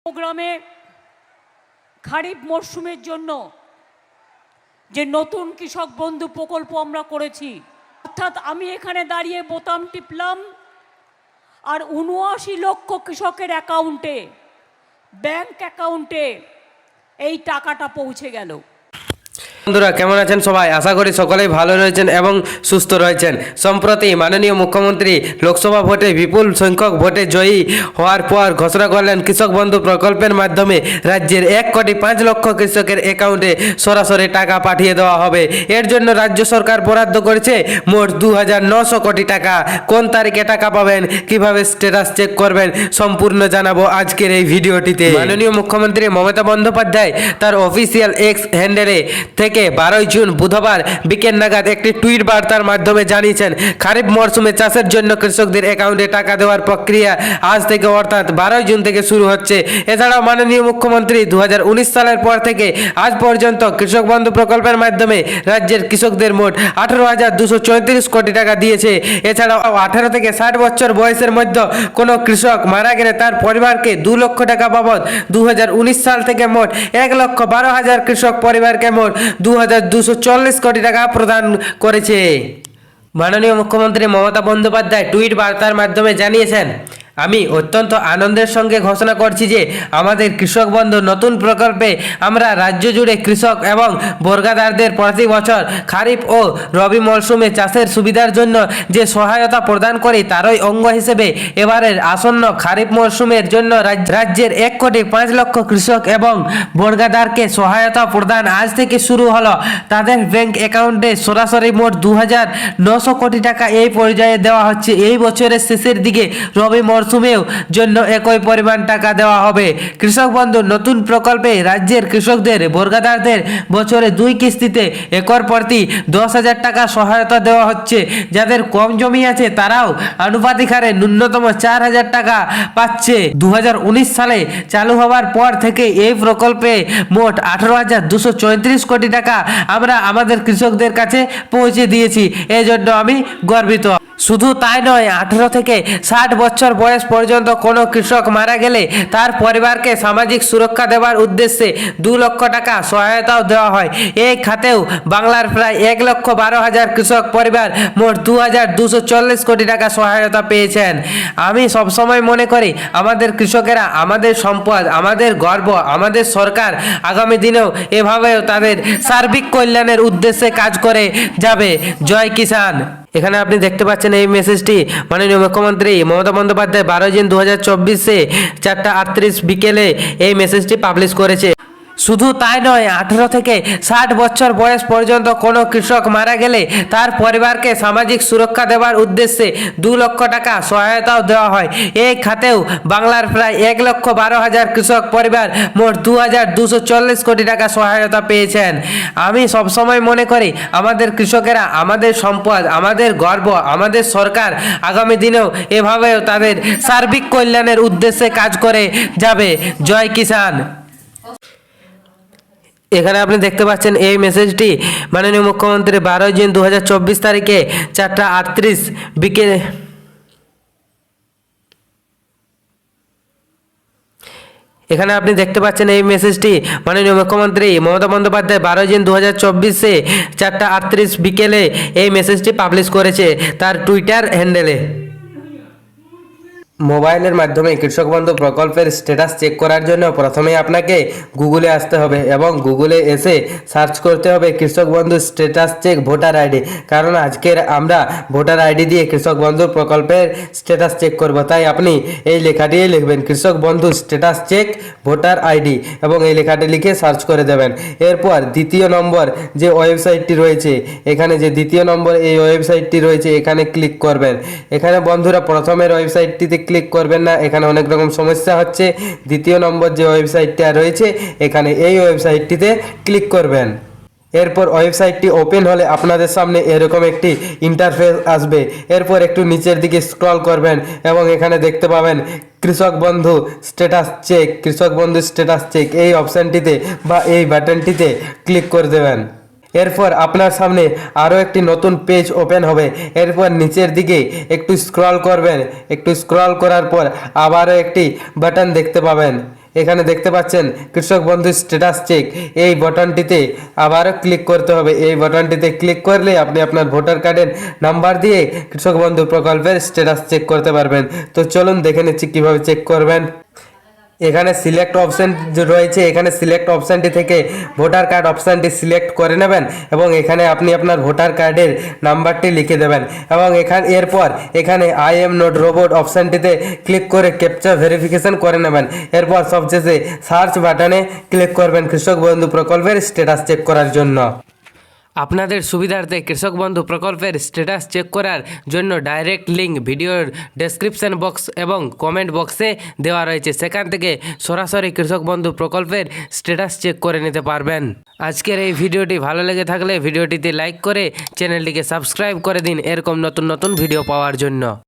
প্রোগ্রামে খারিফ মরশুমের জন্য যে নতুন কৃষক বন্ধু প্রকল্প আমরা করেছি, অর্থাৎ আমি এখানে দাঁড়িয়ে বোতাম টিপলাম আর ৭৯ লক্ষ কৃষকের অ্যাকাউন্টে, ব্যাংক অ্যাকাউন্টে এই টাকাটা পৌঁছে গেল। বন্ধুরা কেমন আছেন সবাই? আশা করি সকলেই ভালো রয়েছেন এবং সুস্থ রয়েছেন। সম্প্রতি মাননীয় মুখ্যমন্ত্রী লোকসভা ভোটে বিপুল সংখ্যক ভোটে জয়ী হওয়ার পর ঘোষণা করলেন কৃষক বন্ধু প্রকল্পের মাধ্যমে রাজ্যের ১,৫,০০,০০০ কৃষকের অ্যাকাউন্টে সরাসরি টাকা পাঠিয়ে দেওয়া হবে। এর জন্য রাজ্য সরকার বরাদ্দ করেছে মোট ২,৯০০ কোটি টাকা। কোন তারিখে টাকা পাবেন, কিভাবে স্ট্যাটাস চেক করবেন, সম্পূর্ণ জানাবো আজকের এই ভিডিওটিতে। মাননীয় মুখ্যমন্ত্রী মমতা বন্দ্যোপাধ্যায় তার অফিসিয়াল এক্স হ্যান্ডেলে থেকে 12 জুন বুধবার বিকেল নাগাদ একটি টুইট বার্তার মাধ্যমে জানিয়েছেন খারিফ মরশুমে চাষের জন্য কৃষকদের অ্যাকাউন্টে টাকা দেওয়ার প্রক্রিয়া আজ থেকে অর্থাৎ 12 জুন থেকে শুরু হচ্ছে। এছাড়াও মাননীয় মুখ্যমন্ত্রী 2019 সালের পর থেকে আজ পর্যন্ত কৃষক বন্ধু প্রকল্পের মাধ্যমে রাজ্যের কৃষকদের মোট 18,234 কোটি টাকা দিয়েছে। এছাড়াও 18 থেকে 60 বছর বয়সের মধ্যে কোনো কৃষক মারা গেলে তার পরিবারকে 2 লক্ষ টাকা বাবদ 2019 সাল থেকে মোট 1,12,000 কৃষক পরিবারকে মোট 2,240 কোটি টাকা প্রদান করেছে। মাননীয় মুখ্যমন্ত্রী মমতা বন্দ্যোপাধ্যায় টুইট বার্তার মাধ্যমে জানিয়েছেন, আমি অত্যন্ত আনন্দের সঙ্গে ঘোষণা করছি যে আমাদের কৃষক বন্ধু নতুন প্রকল্পে আমরা রাজ্য জুড়ে কৃষক এবং বর্গাদারদের প্রতি বছর খারিফ ও রবি মরশুমে চাষের সুবিধার জন্য যে সহায়তা প্রদান করি তারই অঙ্গ হিসেবে এবারের আসন্ন খারিফ মরশুমের জন্য রাজ্যের 1,05,00,000 কৃষক এবং বর্গাদারকে সহায়তা প্রদান আজ থেকে শুরু হলো। তাদের ব্যাংক অ্যাকাউন্টে সরাসরি মোট 2,900 কোটি টাকা এই পর্যায়ে দেওয়া হচ্ছে। এই বছরের শেষের দিকে রবি মরশুমেও জন্য একই পরিমাণ টাকা দেওয়া হবে। কৃষক বন্ধু নতুন প্রকল্পে রাজ্যের কৃষকদের বর্গাদারদের বছরে 2 কিস্তিতে একর প্রতি 10,000 টাকা সহায়তা দেওয়া হচ্ছে। যাদের কম জমি আছে তারাও আনুপাতিক হারে ন্যূনতম 4,000 টাকা পাচ্ছে। 2019 সালে চালু হওয়ার পর থেকে এই প্রকল্পে মোট 18,234 কোটি টাকা আমরা আমাদের কৃষকদের কাছে পৌঁছে দিয়েছি। এজন্য আমি গর্বিত। শুধু তাই নয়, 18 থেকে 60 বছর বয়স পর্যন্ত কোনো কৃষক মারা গেলে তার পরিবারকে সামাজিক সুরক্ষা দেওয়ার উদ্দেশ্যে 2 লক্ষ টাকা সহায়তাও দেওয়া হয়। এই খাতেও বাংলার প্রায় 1,12,000 কৃষক পরিবার মোট 2,240 কোটি টাকা সহায়তা পেয়েছেন। আমি সবসময় মনে করি আমাদের কৃষকেরা আমাদের সম্পদ, আমাদের গর্ব, আমাদের সরকার আগামী দিনেও এভাবেও তাদের সার্বিক কল্যাণের উদ্দেশ্যে কাজ করে যাবে। জয় কিষাণ। এখানে আপনি দেখতে পাচ্ছেন এই মেসেজটি মাননীয় মুখ্যমন্ত্রী মমতা বন্দ্যোপাধ্যায় 12 জুন 2024 4:38 বিকেলে এই মেসেজটি পাবলিশ করেছে। শুধু তাই নয়, 18 থেকে 60 বছর বয়স পর্যন্ত কোনো কৃষক মারা গেলে তার পরিবারকে সামাজিক সুরক্ষা দেওয়ার উদ্দেশ্যে 2 লক্ষ টাকা সহায়তাও দেওয়া হয়। এই খাতেও বাংলার প্রায় 1,12,000 কৃষক পরিবার মোট 2,240 কোটি টাকা সহায়তা পেয়েছেন। আমি সবসময় মনে করি আমাদের কৃষকেরা আমাদের সম্পদ, আমাদের গর্ব, আমাদের সরকার আগামী দিনেও এভাবেও তাদের সার্বিক কল্যাণের উদ্দেশ্যে কাজ করে যাবে। জয় কিষাণ। এখানে আপনি দেখতে পাচ্ছেন এই মেসেজটি মাননীয় মুখ্যমন্ত্রী 12 জুন 2024 তারিখে 4:38 বিকেলে এখানে আপনি দেখতে পাচ্ছেন এই মেসেজটি মাননীয় মুখ্যমন্ত্রী মমতা বন্দ্যোপাধ্যায় 12 জুন 2024 4:38 বিকেলে এই মেসেজটি পাবলিশ করেছে তার টুইটার হ্যান্ডেলে। মোবাইলের মাধ্যমে কৃষক বন্ধু প্রকল্পের স্ট্যাটাস চেক করার জন্য প্রথমে আপনাকে গুগলে আসতে হবে এবং গুগলে এসে সার্চ করতে হবে কৃষক বন্ধু স্ট্যাটাস চেক ভোটার আইডি। কারণ আজকের আমরা ভোটার আইডি দিয়ে কৃষক বন্ধু প্রকল্পের স্ট্যাটাস চেক করব, তাই আপনি এই লেখাটি লিখবেন কৃষক বন্ধু স্ট্যাটাস চেক ভোটার আইডি এবং এই লেখাটি লিখে সার্চ করে দেবেন। এরপর দ্বিতীয় নম্বর যে ওয়েবসাইটটি রয়েছে, এখানে যে দ্বিতীয় নম্বর এই ওয়েবসাইটটি রয়েছে এখানে ক্লিক করবেন। এখানে বন্ধুরা প্রথমের ওয়েবসাইটটিতে ক্লিক করবেন না, এখানে অনেক রকম সমস্যা হচ্ছে। দ্বিতীয় নম্বর যে ওয়েবসাইটটা রয়েছে এখানে এই ওয়েবসাইটটিতে ক্লিক করবেন। এরপর ওয়েবসাইটটি ওপেন হলে আপনাদের সামনে এরকম একটি ইন্টারফেস আসবে। এরপর একটু নিচের দিকে স্ক্রল করবেন এবং এখানে দেখতে পাবেন কৃষক বন্ধু স্ট্যাটাস চেক। কৃষক বন্ধু স্ট্যাটাস চেক এই অপশানটিতে বা এই বাটনটিতে ক্লিক করে দেবেন। এরপর আপনার সামনে আরও একটি নতুন পেজ ওপেন হবে। এরপর নিচের দিকে একটু স্ক্রল করবেন, একটু স্ক্রল করার পর আবারও একটি বাটন দেখতে পাবেন। এখানে দেখতে পাচ্ছেন কৃষক বন্ধু স্ট্যাটাস চেক, এই বাটনটিতে আবারও ক্লিক করতে হবে। এই বাটনটিতে ক্লিক করলে আপনি আপনার ভোটার কার্ডের নাম্বার দিয়ে কৃষক বন্ধু প্রকল্পের স্ট্যাটাস চেক করতে পারবেন। তো চলুন দেখে নিচ্ছি কিভাবে চেক করবেন। এখানে সিলেক্ট অপশন রয়েছে, এখানে সিলেক্ট অপশানটি থেকে ভোটার কার্ড অপশানটি সিলেক্ট করে নেবেন এবং এখানে আপনি আপনার ভোটার কার্ডের নাম্বারটি লিখে দেবেন এবং এরপর এখানে আই এম নট রোবট অপশানটিতে ক্লিক করে ক্যাপচা ভেরিফিকেশন করে নেবেন। এরপর সবশেষে সার্চ বাটনে ক্লিক করবেন কৃষক বন্ধু প্রকল্পের স্ট্যাটাস চেক করার জন্য। আপনাদের সুবিধার্থে কৃষক বন্ধু প্রকল্পের স্ট্যাটাস চেক করার জন্য ডাইরেক্ট লিঙ্ক ভিডিওর ডেসক্রিপশন বক্স এবং কমেন্ট বক্সে দেওয়া রয়েছে, সেখান থেকে সরাসরি কৃষক বন্ধু প্রকল্পের স্ট্যাটাস চেক করে নিতে পারবেন। আজকের এই ভিডিওটি ভালো লেগে থাকলে ভিডিওটিতে লাইক করে চ্যানেলটিকে সাবস্ক্রাইব করে দিন এরকম নতুন নতুন ভিডিও পাওয়ার জন্য।